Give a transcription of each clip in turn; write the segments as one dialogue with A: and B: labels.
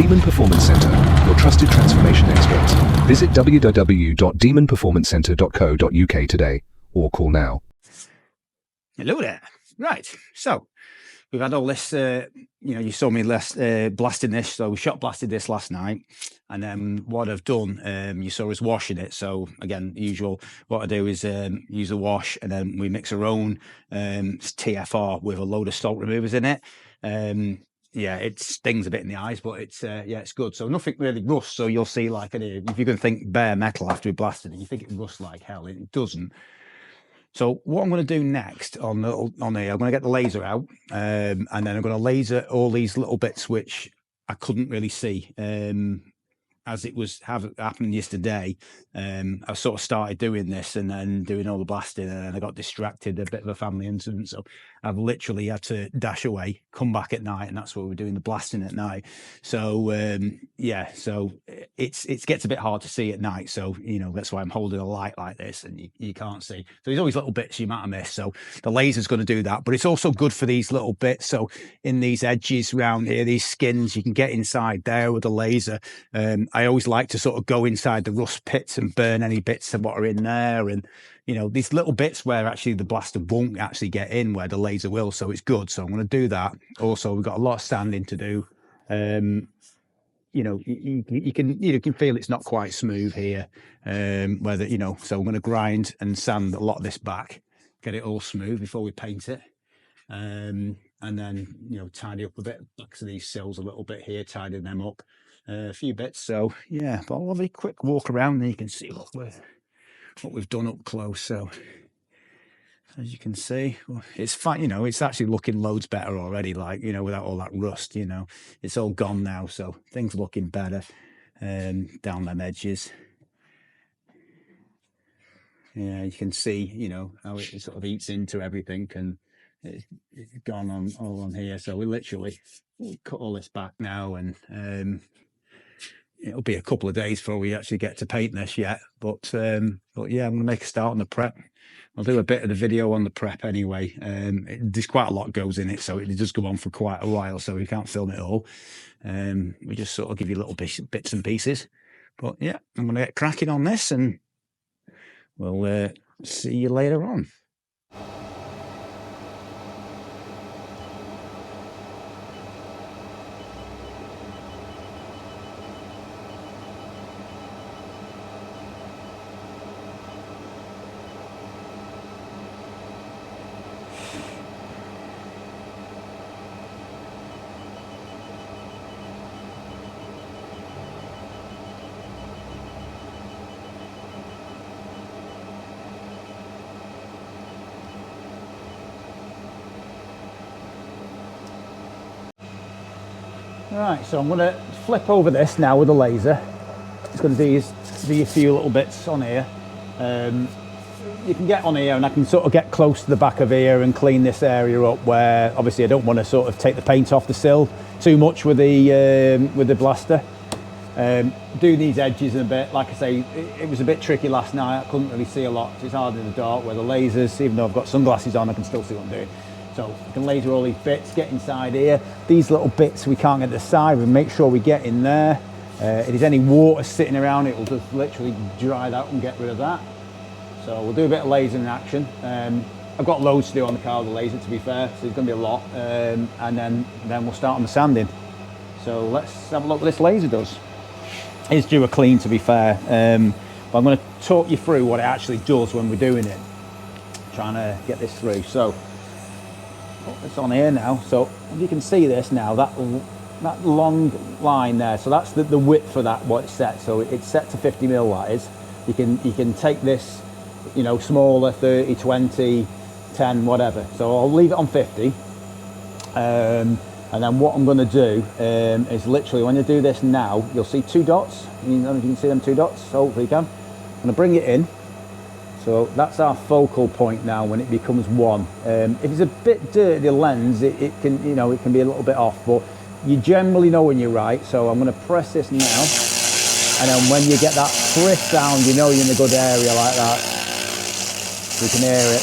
A: Demon Performance Center, your trusted transformation experts. Visit www.demonperformancecenter.co.uk today or call now.
B: Hello there. Right, so we've had all this, you saw me blasting this, so we shot blasted this last night, and then what I've done, you saw us washing it. So again, usual, what I do is use a wash, and then we mix our own TFR with a load of salt removers in it. Yeah, it stings a bit in the eyes, but it's it's good. So nothing really rusts. So you'll see, like, if you're going to think bare metal after we blasted it, you think it rusts like hell. It doesn't. So what I'm going to do next on here, I'm going to get the laser out, and then I'm going to laser all these little bits which I couldn't really see. As it was happening yesterday, I sort of started doing this and then doing all the blasting, and then I got distracted, a bit of a family incident. So I've literally had to dash away, come back at night, and that's where we're doing the blasting at night. So yeah, so it gets a bit hard to see at night. So that's why I'm holding a light like this, and you can't see. So there's always little bits you might have missed. So the laser's going to do that, but it's also good for these little bits. So in these edges around here, these skins, you can get inside there with the laser. I always like to sort of go inside the rust pits and burn any bits of what are in there, and these little bits where actually the blaster won't actually get in where the laser will. So it's good. So I'm going to do that. Also, we've got a lot of sanding to do. You can feel it's not quite smooth here. So I'm going to grind and sand a lot of this back, get it all smooth before we paint it. And then tidy up a bit backs of these sills a little bit here, tidy them up. A few bits. So yeah, but I'll have a quick walk around and you can see what we've done up close. So as you can see, it's fine. It's actually looking loads better already, like without all that rust. It's all gone now, so things looking better down them edges. Yeah, you can see how it sort of eats into everything, and it's gone on all on here. So we literally cut all this back now, and it'll be a couple of days before we actually get to paint this yet. But yeah, I'm going to make a start on the prep. I'll do a bit of the video on the prep anyway. There's quite a lot goes in it, so it does go on for quite a while, so we can't film it all. We just sort of give you little bits and pieces. But yeah, I'm going to get cracking on this, and we'll see you later on. Right, so I'm going to flip over this now with the laser. It's going to do a few little bits on here. You can get on here, and I can sort of get close to the back of here and clean this area up, where obviously I don't want to sort of take the paint off the sill too much with the blaster. Do these edges a bit. Like I say, it was a bit tricky last night. I couldn't really see a lot. It's hard in the dark where the lasers, even though I've got sunglasses on, I can still see what I'm doing. So you can laser all these bits, get inside here. These little bits we can't get to the side, we make sure we get in there. If there's any water sitting around, it will just literally dry that and get rid of that. So we'll do a bit of lasering action. I've got loads to do on the car with the laser, to be fair, so there's going to be a lot. And then we'll start on the sanding. So let's have a look what this laser does. It's due a clean, to be fair. But I'm going to talk you through what it actually does when we're doing it. Trying to get this through. So it's on here now, so if you can see this now, that long line there, so that's the width for that, what it's set. So it's set to 50mm, that is. You can take this smaller, 30, 20, 10, whatever. So I'll leave it on 50, and then what I'm going to do is literally, when you do this now, you'll see two dots. You can see them two dots, so hopefully you can. I'm going to bring it in. So that's our focal point now when it becomes one. If it's a bit dirty, the lens, it can be a little bit off, but you generally know when you're right. So I'm going to press this now, and then when you get that frisk sound, you know you're in a good area like that. You can hear it.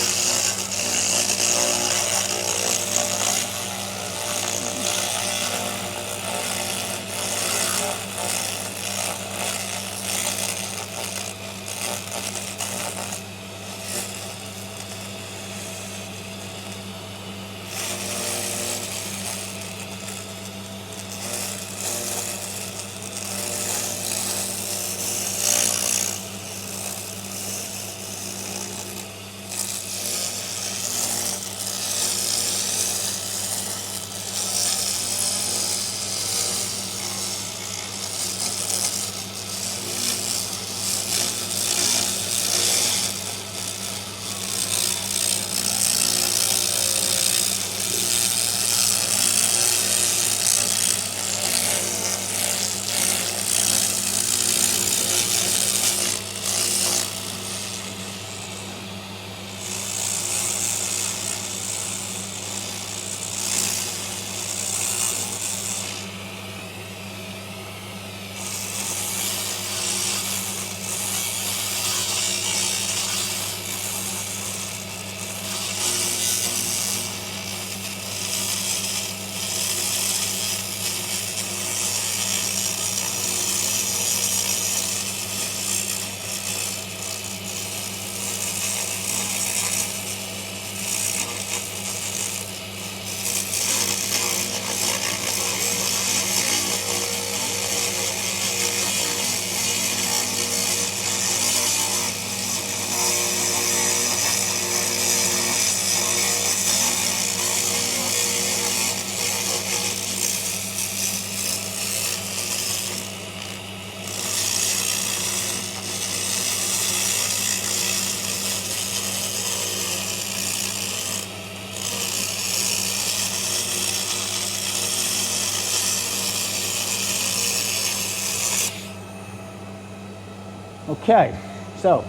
B: Okay, so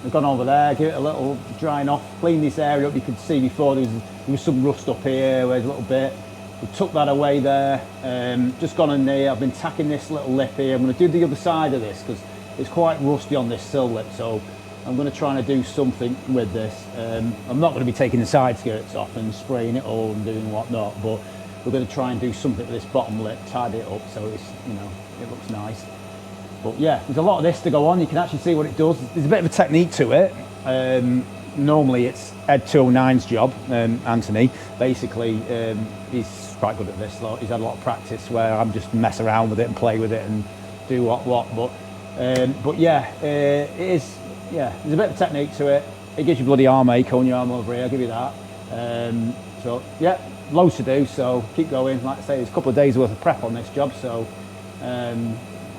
B: we've gone over there, give it a little drying off, clean this area up. You could see before there was some rust up here, where's a little bit. We took that away there, just gone in there. I've been tacking this little lip here. I'm going to do the other side of this because it's quite rusty on this sill lip, so I'm going to try and do something with this. I'm not going to be taking the side skirts off and spraying it all and doing whatnot, but we're going to try and do something with this bottom lip, tidy it up so it's, you know, it looks nice. But yeah, there's a lot of this to go on. You can actually see what it does. There's a bit of a technique to it. Normally it's Ed 209's job, Anthony. Basically, he's quite good at this. He's had a lot of practice where I'm just mess around with it and play with it and do what. But yeah, it is. Yeah, there's a bit of technique to it. It gives you bloody arm ache on your arm over here. I'll give you that. So yeah, loads to do. So keep going. Like I say, there's a couple of days worth of prep on this job. So.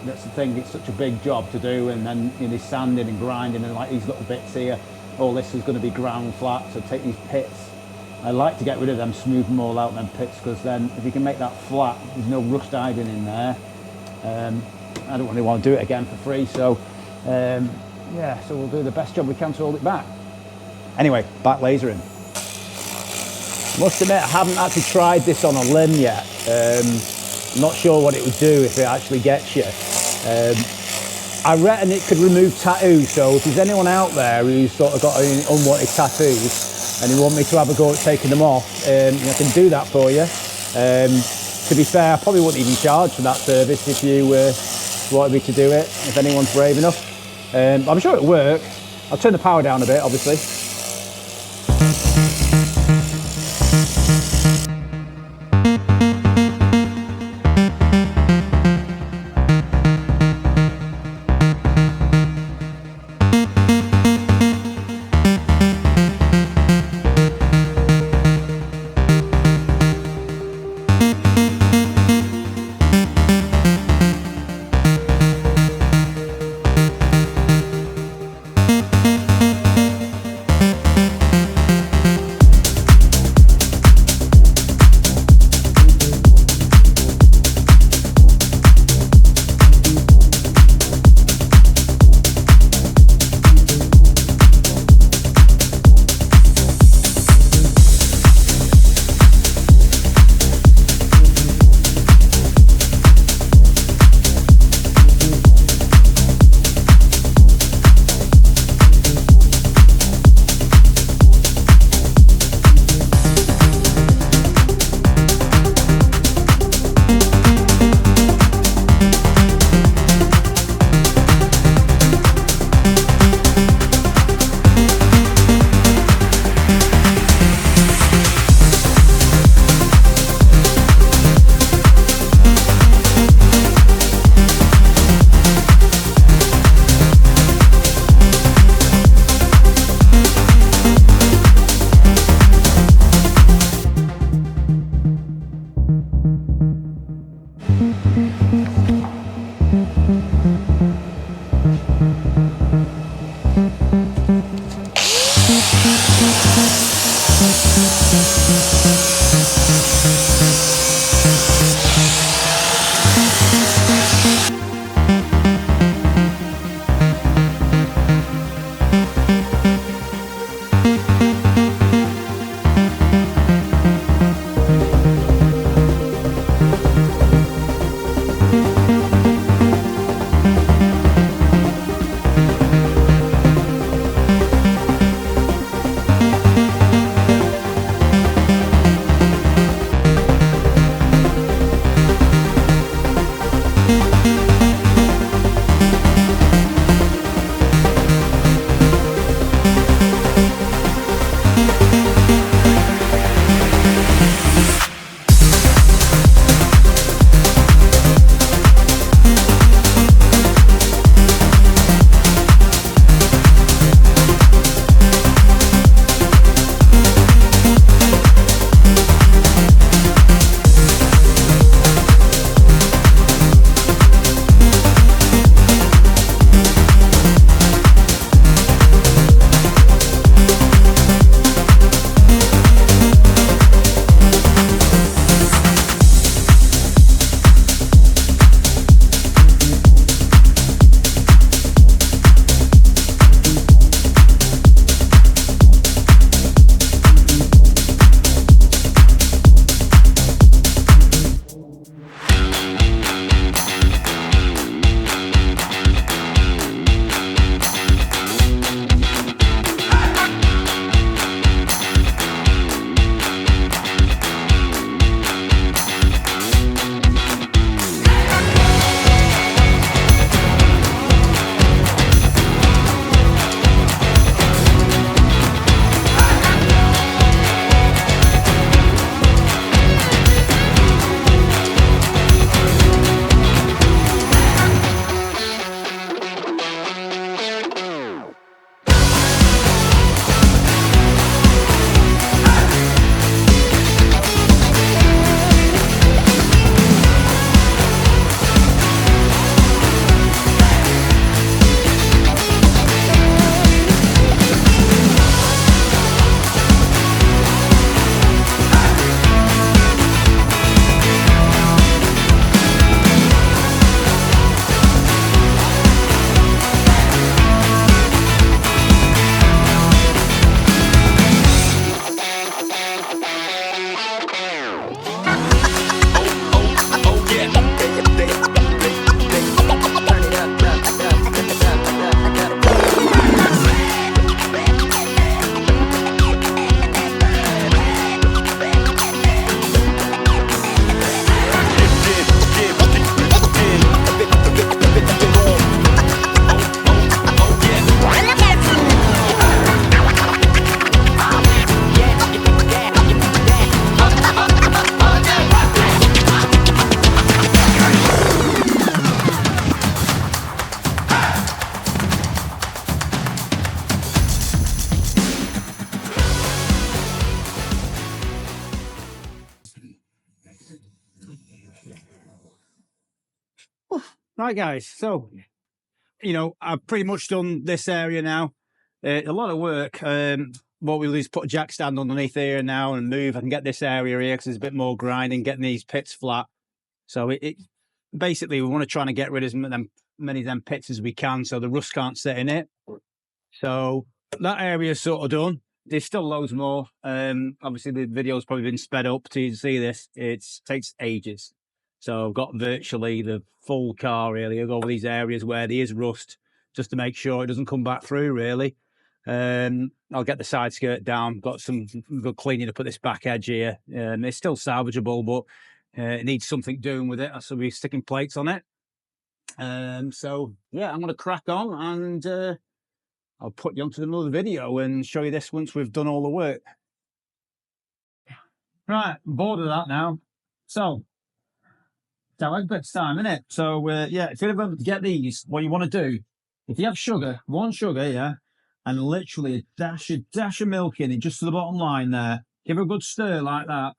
B: That's the thing, it's such a big job to do, and then you know, sanding and grinding and like these little bits here, all this is going to be ground flat, so take these pits. I like to get rid of them, smooth them all out, them pits, because then if you can make that flat, there's no rust hiding in there. I don't really want to do it again for free, so yeah, so we'll do the best job we can to hold it back. Anyway, back lasering. Must admit, I haven't actually tried this on a limb yet. Not sure what it would do if it actually gets you. I reckon it could remove tattoos, so if there's anyone out there who's sort of got any unwanted tattoos and you want me to have a go at taking them off, I can do that for you. To be fair, I probably wouldn't even charge for that service if you wanted me to do it, if anyone's brave enough. I'm sure it'll work. I'll turn the power down a bit, obviously. Right, guys, so, you know, I've pretty much done this area now. A lot of work. What we'll do is put a jack stand underneath here now and move. I can get this area here because there's a bit more grinding, getting these pits flat. So it basically, we want to try and get rid of many of them pits as we can so the rust can't sit in it. So that area's sort of done. There's still loads more. Obviously, the video's probably been sped up to see this. It takes ages. So I've got virtually the full car really. I'll go over these areas where there is rust just to make sure it doesn't come back through really. I'll get the side skirt down. Got some good cleaning to put this back edge here. It's still salvageable, but it needs something doing with it. So we'll be sticking plates on it. So yeah, I'm going to crack on and I'll put you onto another video and show you this once we've done all the work. Right, I'm bored of that now. So, it's bit time, isn't it? So, yeah, if you ever get these, what you want to do, if you have sugar, one sugar, yeah, and literally a dash of milk in it, just to the bottom line there, give it a good stir like that.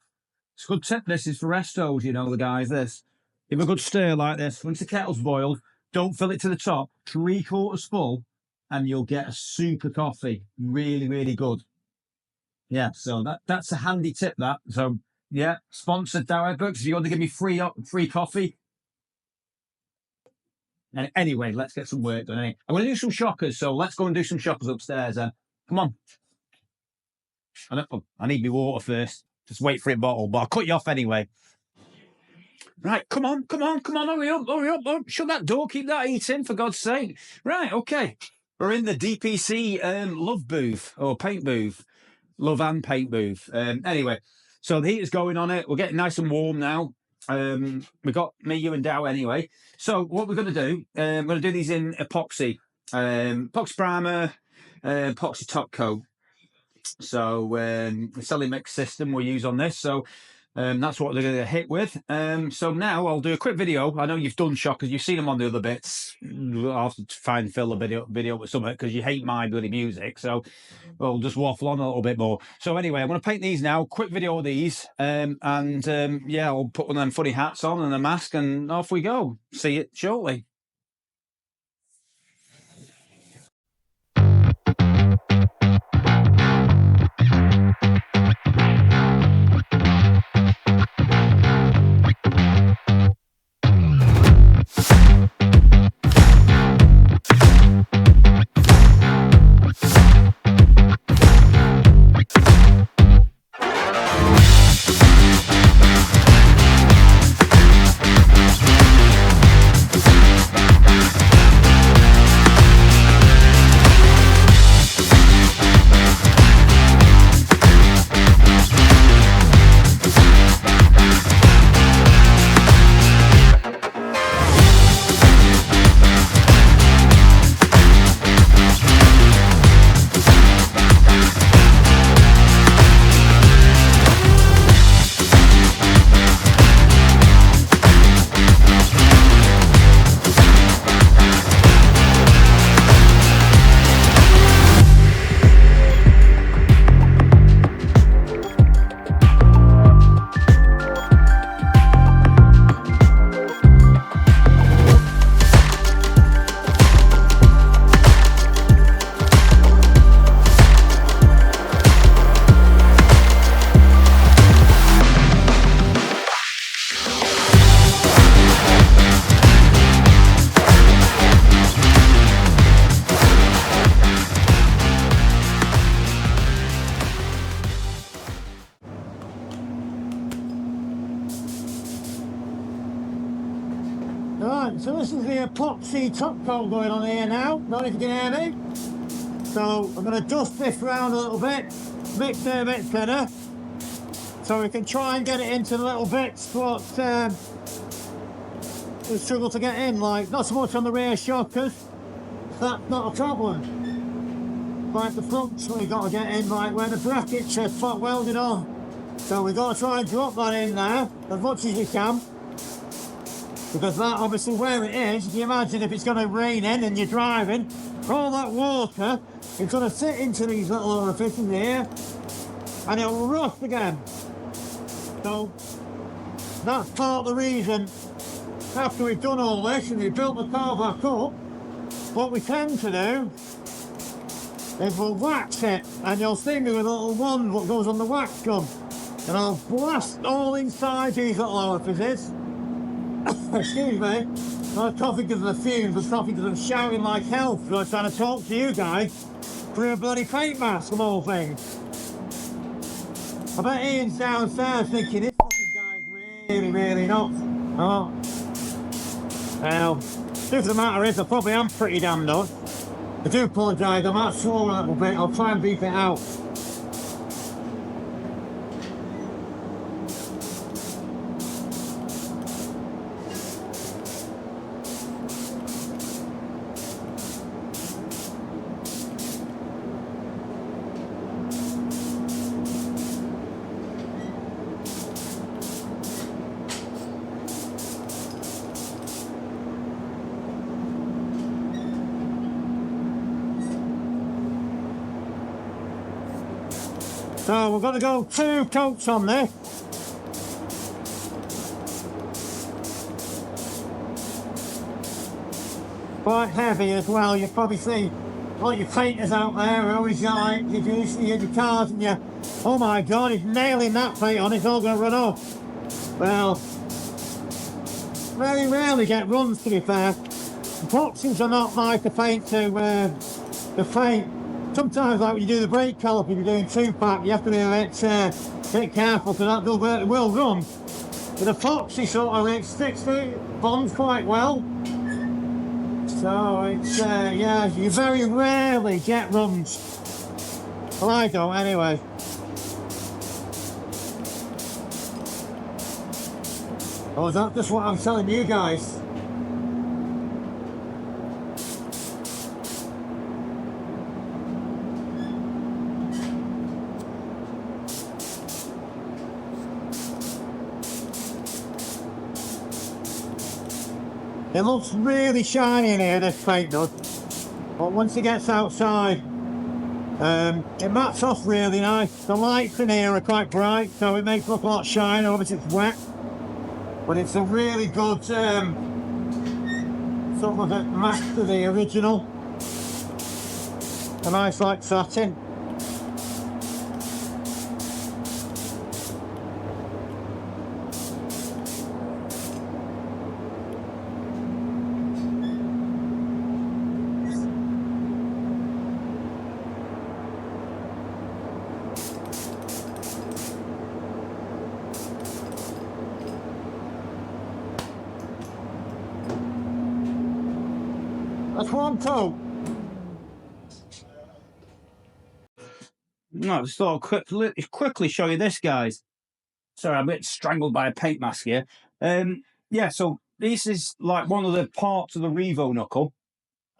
B: It's a good tip, this is for restos, you know, the guys, this. Give it a good stir like this. Once the kettle's boiled, don't fill it to the top, 3/4 full, and you'll get a super coffee. Really, really good. Yeah, so that's a handy tip, that. So, yeah, sponsored Dow Books. If you want to give me free coffee. And anyway, let's get some work done. I'm going to do some shockers, so let's go and do some shockers upstairs then. Come on. I need my water first. Just wait for it bottle, but I'll cut you off anyway. Right, come on, hurry up. Shut that door, keep that heat in, for God's sake. Right, okay. We're in the DPC love booth, or paint booth. Love and paint booth. Anyway, so the heat is going on it. We're getting nice and warm now. We've got me, you and Dow anyway. So what we're going to do, I'm going to do these in epoxy. Epoxy primer, epoxy top coat. So the Selling Mix system we use on this. So that's what they're going to hit with. So now I'll do a quick video. I know you've done shockers, you've seen them on the other bits. I'll have to try and fill a video with something because you hate my bloody music. So we'll just waffle on a little bit more. So anyway, I'm going to paint these now. Quick video of these. Yeah, I'll put one of them funny hats on and a mask and off we go. See it shortly. Right, so this is the epoxy top coat going on here now. Don't know if you can hear me. So I'm going to dust this around a little bit, mix it a bit better, so we can try and get it into the little bits what we struggle to get in, like not so much on the rear shockers, that's not a problem. Like the fronts we've got to get in, like where the brackets are spot welded on. So we've got to try and drop that in there as much as you can. Because that, obviously, where it is, if you imagine if it's going to rain in and you're driving, all that water is going to sit into these little orifices here, and it'll rust again. So, that's part of the reason
C: after we've done all this and we've built the car back up, what we tend to do is we'll wax it, and you'll see me with a little wand what goes on the wax gun, and I'll blast all inside these little orifices. Excuse me, not talking to the fumes, but talking to them shouting like hell because I'm trying to talk to you guys through a bloody paint mask of all things. I bet Ian's downstairs thinking this fucking guy's really nuts. Oh. Well, truth of the matter is I probably am pretty damn nuts. I do apologise, I might swore a little bit, I'll try and beep it out. So we're going to go 2 coats on this. Quite heavy as well. You probably see all your painters out there are always like, if you see your cars and you, oh my god, he's nailing that paint on, it's all going to run off. Well, very rarely get runs, to be fair. Boxings are not like the paint to paint. Sometimes, like when you do the brake caliper, if you're doing 2-pack, you have to be a bit careful because that will run. With a foxy sort of, it sticks to it, bonds quite well. So it's, yeah, you very rarely get runs. Well, I don't anyway. Oh, is that just what I'm telling you guys? It looks really shiny in here, this paint does. But once it gets outside, it mats off really nice. The lights in here are quite bright, so it makes it look a lot shinier, obviously it's wet. But it's a really good sort of a match to the original. A nice like satin. That's 1 coat.
B: No, I just thought I'd quickly show you this, guys. Sorry, I'm a bit strangled by a paint mask here. Yeah, so this is like one of the parts of the RevoKnuckle.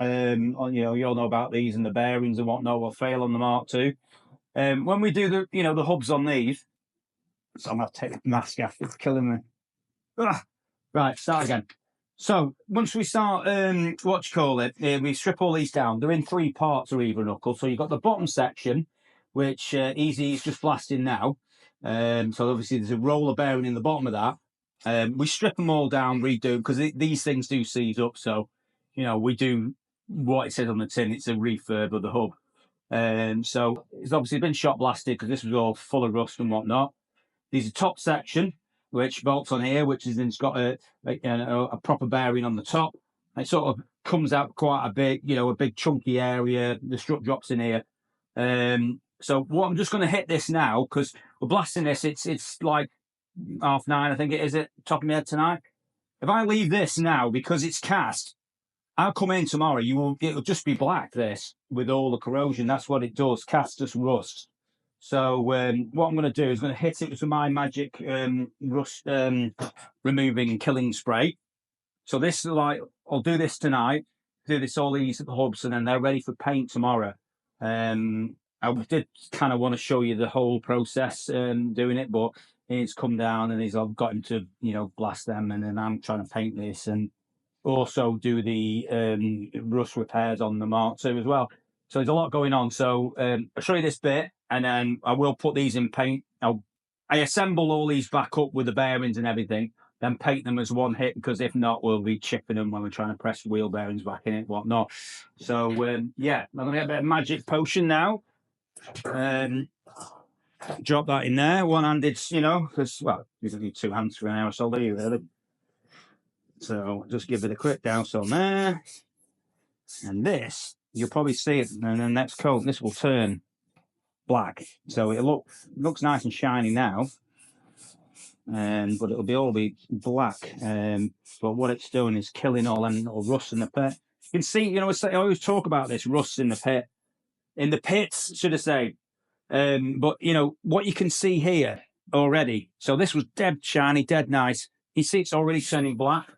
B: You know, you all know about these and the bearings and whatnot will fail on the Mk2. When we do the, you know, the hubs on these, so I'm gonna take the mask off. It's killing me. Right, start again. So once we start, what you call it, we strip all these down. They're in 3 parts of RevoKnuckle. So you've got the bottom section, which Easy is just blasting now. So obviously there's a roller bearing in the bottom of that. We strip them all down, redo, because these things do seize up. So, you know, we do what it says on the tin. It's a refurb of the hub. So it's obviously been shot blasted because this was all full of rust and whatnot. There's a top section which bolts on here, which is it's got a proper bearing on the top. It sort of comes out quite a big, you know, a big chunky area. The strut drops in here. So what I'm just going to hit this now because we're blasting this. It's like 9:30, I think it is at top of my head tonight. If I leave this now because it's cast, I'll come in tomorrow. It'll just be black. This with all the corrosion. That's what it does. Cast just rust. So what I'm going to do is going to hit it with my magic rust removing and killing spray. So this, like, I'll do this tonight, do this all these hubs, and then they're ready for paint tomorrow. I did kind of want to show you the whole process doing it, but it's come down and I've got him to, you know, blast them, and then I'm trying to paint this and also do the rust repairs on the Mk2 as well. So there's a lot going on. So I'll show you this bit, and then I will put these in paint. I assemble all these back up with the bearings and everything. then paint them as one hit, because if not, we'll be chipping them when we're trying to press wheel bearings back in it, whatnot. So yeah, I'm gonna get a bit of magic potion now. Drop that in there, one-handed, you know, because, well, you don't need two hands for an aerosol, do you, really? So just give it a quick douse on there. And this, you'll probably see it in the next coat, this will turn black. So it looks nice and shiny now, but it'll all be black. But what it's doing is killing all them little rusts in the pit. You can see, you know, I always talk about this, rusts in the pit. In the pits, should I say. But, you know, what you can see here already, so this was dead shiny, dead nice. You see it's already turning black.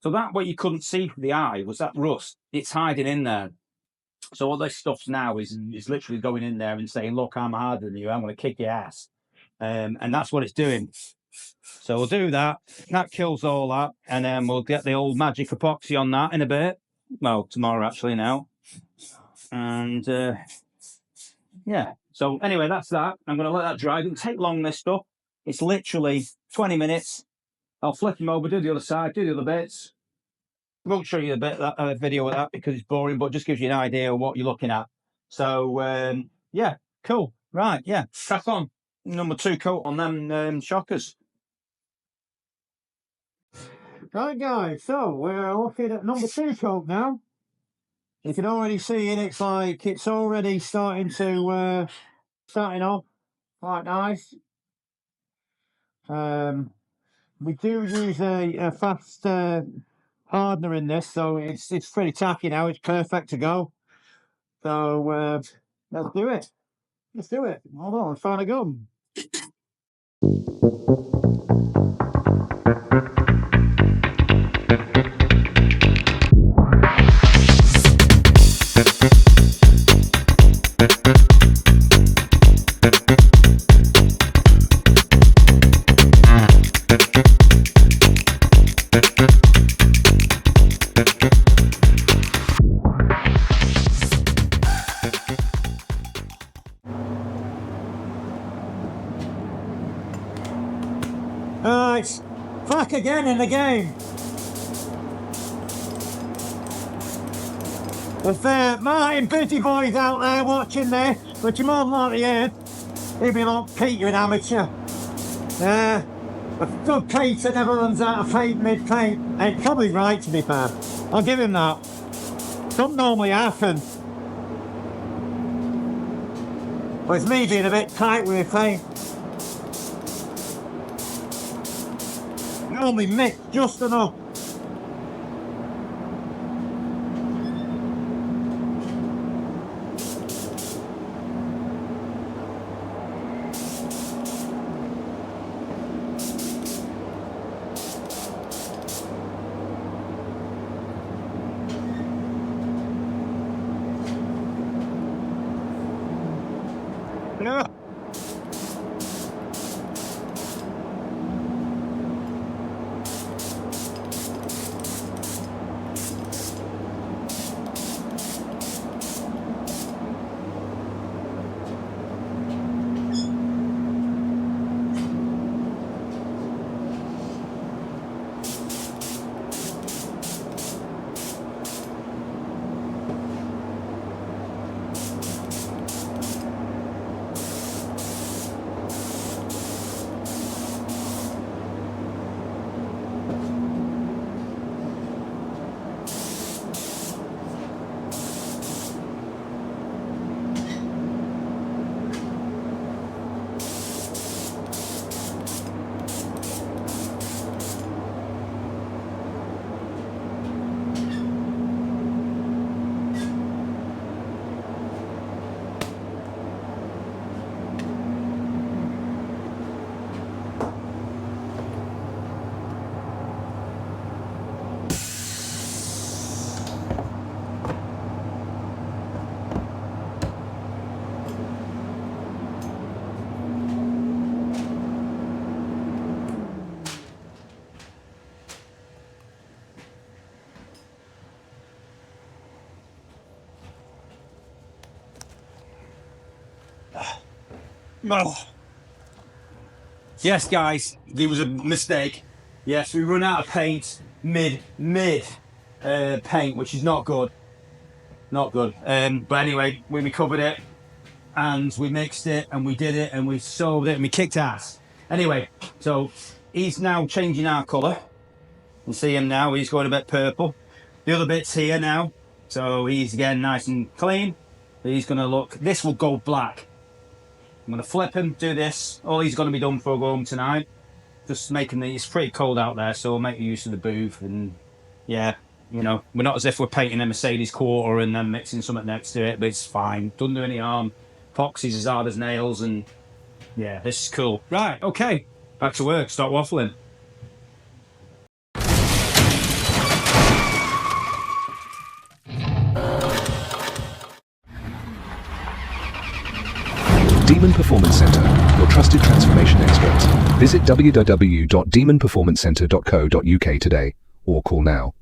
B: So that what you couldn't see with the eye was that rust. It's hiding in there. So all this stuff now is literally going in there and saying, look, I'm harder than you, I'm going to kick your ass. And that's what it's doing. So we'll do that. That kills all that. And then we'll get the old magic epoxy on that in a bit. Well, tomorrow actually now. And yeah. So anyway, that's that. I'm going to let that dry. It doesn't take long, this stuff. It's literally 20 minutes. I'll flip them over, do the other side, do the other bits. I won't show you a bit of that video of that because it's boring, but just gives you an idea of what you're looking at. So yeah, cool. Right, yeah, crack on. Number 2 coat on them shockers.
C: Right, guys, so we're looking at number 2 coat now. You can already see it, it's like it's already starting off quite nice. We do use a fast hardener in this, so it's pretty tacky now. It's perfect to go. So let's do it. Let's do it. Hold on, let's find a gun. It's back again in the game. If Martin Busy Boy's out there watching this, which you more than likely is, he'll be like, Pete, you're an amateur. A good painter never runs out of paint mid-paint. And it's probably right, to be fair. I'll give him that. Doesn't normally happen. But it's me being a bit tight with paint. Normally mix just enough. Yeah.
B: Oh. Yes, guys, there was a mistake. Yes, we run out of paint mid paint, which is not good. Not good. But anyway, we recovered it and we mixed it and we did it and we solved it and we kicked ass. Anyway, so he's now changing our colour. You see him now, he's going a bit purple. The other bit's here now, so he's again nice and clean. He's gonna look, this will go black. I'm gonna flip him, do this. All he's gonna be done before I go home tonight. Just making the, it's pretty cold out there, so we'll make use of the booth and yeah, you know, we're not as if we're painting a Mercedes quarter and then mixing something next to it, but it's fine. Doesn't do any harm. Epoxy's as hard as nails and yeah, this is cool. Right, okay, back to work, start waffling.
A: Demon Performance Center, your trusted transformation experts. Visit www.demonperformancecentre.co.uk today or call now.